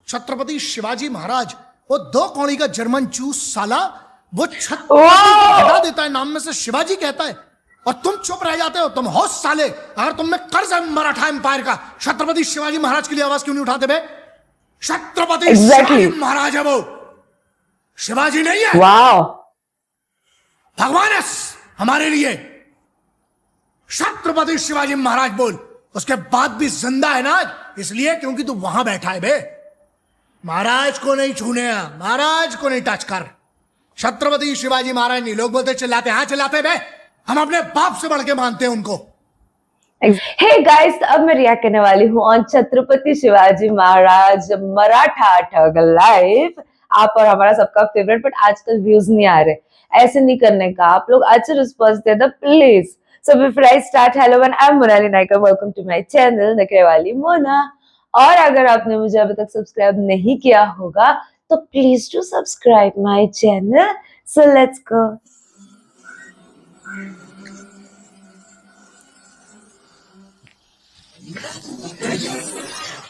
छत्रपति शिवाजी महाराज, वो 2 कौड़ी का जर्मन चूस साला, वो छत्रपति हटा देता है, नाम में से शिवाजी कहता है, और तुम चुप रह जाते हो। तुम हो साले, अगर तुम में कर्ज है मराठा एम्पायर का, छत्रपति शिवाजी महाराज के लिए आवाज क्यों नहीं उठाते बे? छत्रपति शिवाजी महाराज है वो, शिवाजी नहीं है। वाह, भगवान है हमारे लिए। छत्रपति शिवाजी महाराज बोल। उसके बाद भी जिंदा है ना इसलिए क्योंकि तू वहां बैठा है बे। महाराज को नहीं छूने, महाराज को नहीं टच कर। छत्रपति शिवाजी महाराज नहीं, लोग बोलते चिल्लाते, हाँ चिल्लाते बे, हम अपने बाप से बढ़ के मानते हैं उनको। हे गाइस, अब मैं रिएक्ट करने वाली हूँ ऑन छत्रपति शिवाजी महाराज मराठा ठग लाइव। आप और हमारा सबका फेवरेट, बट आजकल व्यूज नहीं आ रहे, ऐसे नहीं करने का। आप लोग अच्छे रिस्पॉन्स दे दो please. So before I start, hello everyone, I am Monali Naikar, welcome to my channel नखरे वाली मोना। और अगर आपने मुझे अभी तक सब्सक्राइब नहीं किया होगा तो please do subscribe my channel. So let's go.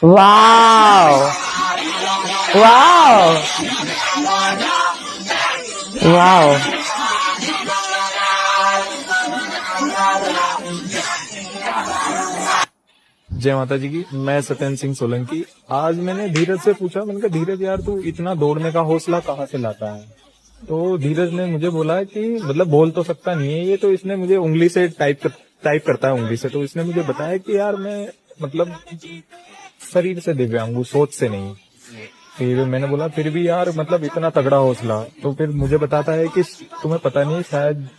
Wow wow wow, जय माता जी की। मैं सत्यन सिंह सोलंकी। आज मैंने धीरज से पूछा, मैंने कहा धीरज यार तू इतना दौड़ने का हौसला कहाँ से लाता है? तो धीरज ने मुझे बोला कि मतलब बोल तो सकता नहीं है ये, तो इसने मुझे उंगली से टाइप करता है उंगली से, तो इसने मुझे बताया कि यार मैं मतलब शरीर से दिव्यांग हूँ, सोच से नहीं। फिर मैंने बोला फिर भी यार मतलब इतना तगड़ा हौसला। तो फिर मुझे बताता है कि तुम्हें पता नहीं, शायद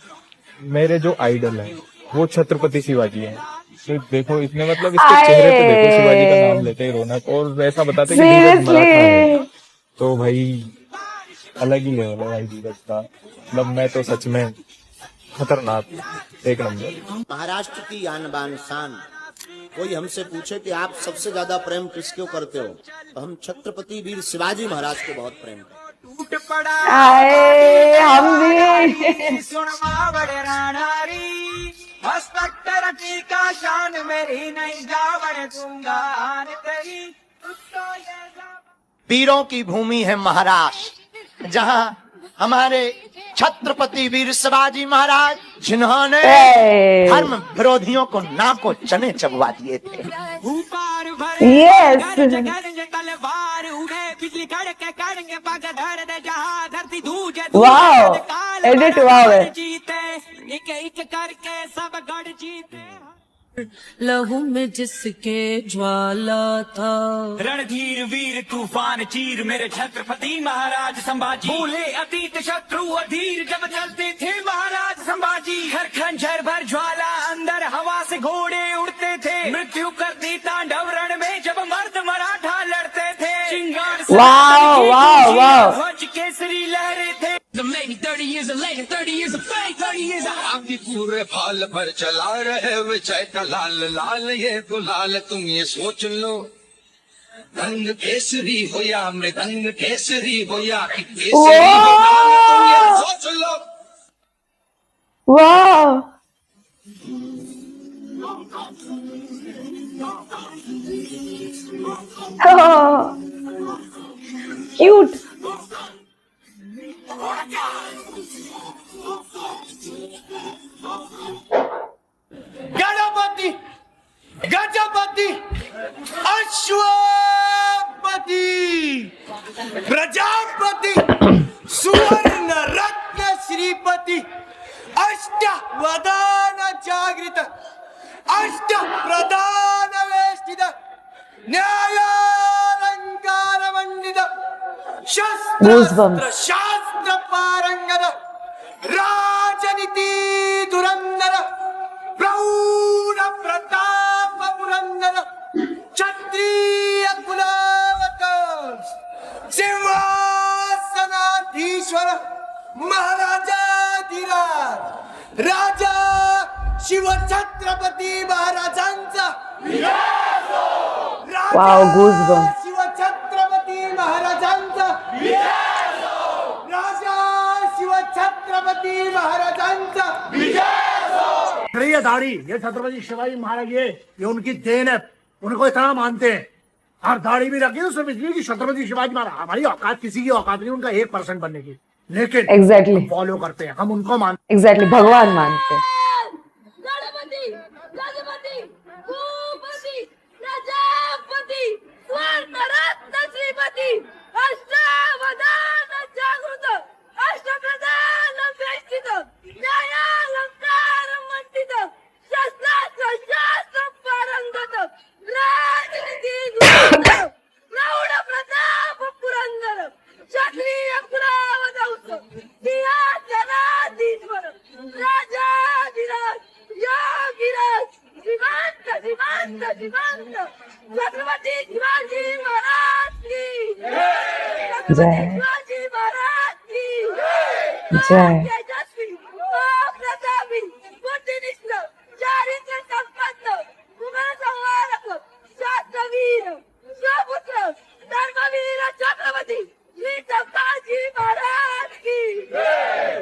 मेरे जो आइडल है वो छत्रपति शिवाजी है। तो देखो इसने मतलब इसके चेहरे पे देखो, शिवाजी का नाम लेते ही रौनक, और ऐसा बताते कि धीरज मराठा है। तो भाई अलग ही लेवल है भाई धीरज का। मतलब मैं तो सच में खतरनाक, एक नंबर। महाराष्ट्र की आन बान शान। कोई हमसे पूछे कि आप सबसे ज्यादा प्रेम किसको करते हो, तो हम छत्रपति वीर शिवाजी महाराज को बहुत प्रेम करते हैं। हम भी वीरों की भूमि है महाराष्ट्र, जहां हमारे छत्रपति वीर शिवाजी महाराज, जिन्होंने धर्म विरोधियों को नाको चने चबवा दिए थे। यस, वाओ, एडिट वाओ है। लहू में जिसके ज्वाला था, रणधीर वीर तूफान चीर मेरे छत्रपति महाराज संभाजी। भूले अतीत शत्रु अधीर जब चलते थे महाराज संभाजी। हर खंजर भर ज्वाला अंदर हवा से घोड़े उड़ते थे। मृत्यु करती तांडव रण में जब मर्द मराठा लड़ते थे। चिंगार से वाओ वाओ वाओ, ध्वज केसरी लहरे थे। Maybe 30 years of legend, 30 years of fame, 30 years of आगे पूरे फाल पर चला रहे विजय का लाल लाल ये गुलाल। तुम ये सोच लो रंग केसरी हो या मृदंग केसरी हो या कि केसरी हो, तुम ये सोच लो। Wow, cute. गणपति गजपति अश्वपति प्रजापति सुवर्ण रत्न श्रीपति अष्ट वदान जागृत अष्ट प्रधान वेष्टित न्यायालंकार मंडित शस्त्र शास्त्र पारंगत राजनीति धुरंधर प्रौढ़ प्रताप पुरंदर क्षत्रिय कुलावतार सिंहासनाधीश्वर महाराजाधिराज राजा शिव छत्रपती महाराजांचा वाओ, गूज़बम्प्स। शिव छत्रपती महाराजांचा राजा शिव छत्रपती महाराजांचा ये दाढ़ी, ये छत्रपति शिवाजी महाराज, ये उनकी देन है, उनको इतना मानते हैं। और दाढ़ी भी रखी तो सिर्फ इसलिए कि छत्रपति शिवाजी महाराज, हमारी औकात किसी की औकात नहीं उनका 1% बनने की, लेकिन एग्जैक्टली हम फॉलो करते हैं, हम उनको मानते एग्जैक्टली भगवान मानते हैं। गणपति गजपति भूपति प्रजापति स्वर्णरत्न श्रीपति अष्टावधान जागृत अष्टप्रधान वेष्टित न्यायालंकार मंडित शस्त्रास्त्र शास्त्र पारंगत राजनीति प्रौढ प्रताप पुरंदर क्षत्रिय कुलावधौत सिंहासनाधीश्वर राजाधिराज योगिराज श्रीमंत श्रीमंत श्रीमंत छत्रपति शिवाजी महाराज की छत्रपति शिवाजी महाराज की जय। तेजस्वी प्रतापी बुद्धिनिष्ठ चारित्र संपन्न कुमार संहारक शास्त्रवीर स्वपुत्र धर्मवीर छत्रपति श्री संभाजी महाराज की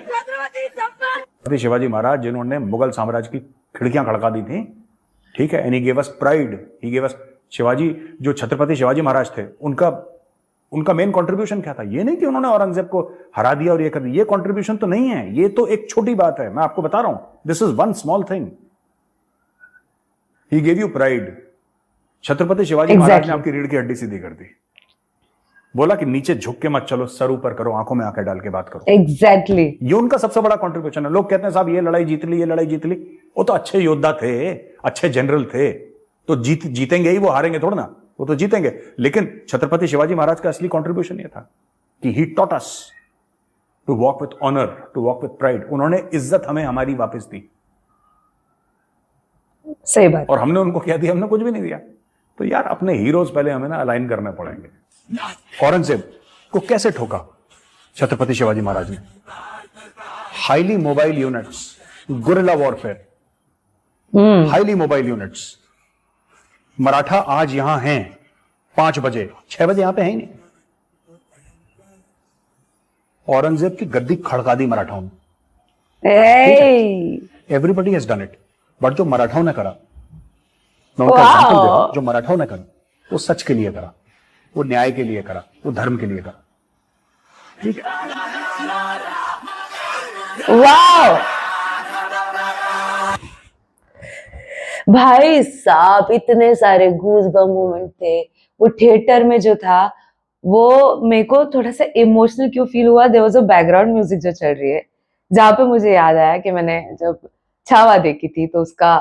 छत्रपति संभाजी शिवाजी महाराज जिन्होंने मुगल साम्राज्य की खिड़कियां खड़का दी थी, ठीक है, and he gave us pride, he gave us. Shivaji जो छत्रपति शिवाजी महाराज थे, उनका मेन कंट्रीब्यूशन क्या था? ये नहीं कि उन्होंने औरंगजेब को हरा दिया और ये कर दिया, ये कंट्रीब्यूशन तो नहीं है, ये तो एक छोटी बात है, मैं आपको बता रहा हूं, this is one small thing. He gave you pride. Chhatrapati Shivaji Maharaj ने आपकी रीढ़ की हड्डी सीधी कर दी, बोला कि नीचे झुक के मत चलो, सर ऊपर करो, आंखों में आंखें डाल के बात करो। एग्जैक्टली ये उनका सबसे बड़ा कंट्रीब्यूशन है। लोग कहते हैं साहब ये लड़ाई जीत ली, ये लड़ाई जीत ली, वो तो अच्छे योद्धा थे, अच्छे जनरल थे, तो जीतेंगे ही, वो हारेंगे थोड़ा ना, वो तो जीतेंगे। लेकिन छत्रपति शिवाजी महाराज का असली कंट्रीब्यूशन ये था कि he taught us to walk with honour, to walk with pride. उन्होंने इज्जत हमें हमारी वापस दी। सही बात। और हमने उनको क्या दिया? हमने कुछ भी नहीं दिया। तो यार अपने हीरोज पहले हमें ना अलाइन करने पड़ेंगे। औरंगजेब को कैसे ठोका छत्रपति शिवाजी महाराज ने? Highly mobile units, guerrilla warfare, highly mobile units. Maratha आज यहां हैं 5 बजे, 6 बजे यहां पे है ही नहीं। औरंगजेब की गद्दी खड़का दी मराठाओं ने। Everybody has done it, but जो मराठाओं ने करा, मैं उनका एग्जांपल दे रहा हूं, जो मराठाओं ने करा वो सच के लिए करा, वो न्याय के लिए करा, वो धर्म के लिए करा। ठीक है, वाओ भाई साहब, इतने सारे गूज बम मोमेंट थे। वो थिएटर में जो था वो मेरे को थोड़ा सा इमोशनल क्यों फील हुआ, there was a background music जो चल रही है, जहाँ पे मुझे याद आया कि मैंने जब छावा देखी थी तो उसका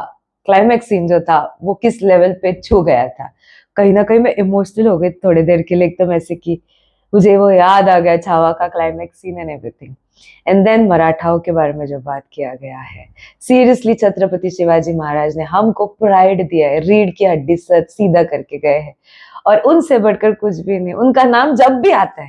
क्लाइमैक्स सीन जो था वो किस लेवल पे छू गया था। कहीं ना कहीं मैं इमोशनल हो गई थोड़ी देर के लिए, एकदम ऐसे कि मुझे वो याद आ गया छावा का climax scene and everything. And then मराठाओं के बारे में जो बात किया गया है, सीरियसली छत्रपति शिवाजी महाराज ने हमको प्राइड दिया है, रीढ़ की हड्डी सीधा करके गए हैं, और उनसे बढ़कर कुछ भी नहीं। उनका नाम जब भी आता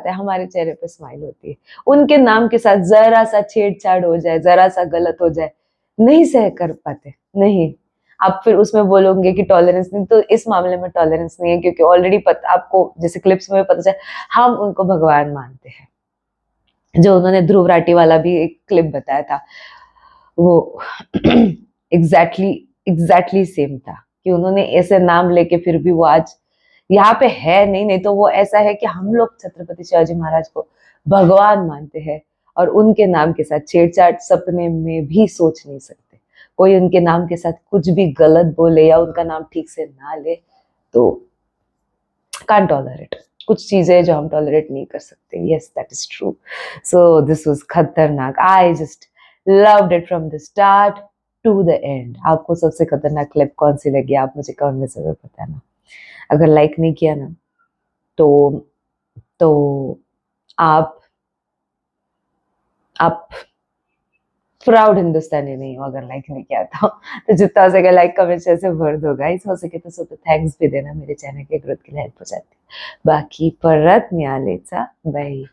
है हमारे चेहरे पे स्माइल होती है। उनके नाम के साथ जरा सा छेड़छाड़ हो जाए, जरा सा गलत हो जाए, नहीं सह कर पाते, नहीं। आप फिर उसमें बोलोगे कि टॉलरेंस नहीं, तो इस मामले में टॉलरेंस नहीं है, क्योंकि ऑलरेडी पता आपको, जैसे क्लिप्स में पता चला, हम उनको भगवान मानते हैं। जो उन्होंने ध्रुव राठी वाला भी एक क्लिप बताया था, वो एग्जैक्टली सेम था, कि उन्होंने ऐसे नाम लेके फिर भी वो आज यहाँ पे है नहीं तो वो ऐसा है कि हम लोग छत्रपति शिवाजी महाराज को भगवान मानते हैं, और उनके नाम के साथ छेड़छाड़ सपने में भी सोच नहीं सकते। कोई उनके नाम के साथ कुछ भी गलत बोले या उनका नाम ठीक से ना ले तो कांट टॉलरेट। कुछ चीजें जो हम टॉलरेट नहीं कर सकते। Yes, that is true. So this was खतरनाक। I just loved it from the start to the end. आपको सबसे खतरनाक क्लिप कौन सी लगी, आप मुझे कमेंट में जरूर बताना। अगर लाइक नहीं किया ना तो आप प्राउड हिंदुस्तानी नहीं हो अगर लाइक नहीं किया तो जितना हो सके लाइक कमेंट शेयर से भर दो गाइस। हो सके तो थैंक्स भी देना, मेरे चैनल के ग्रोथ के लिए हेल्प हो जाती है। बाकी परत मिळालेचा बाय।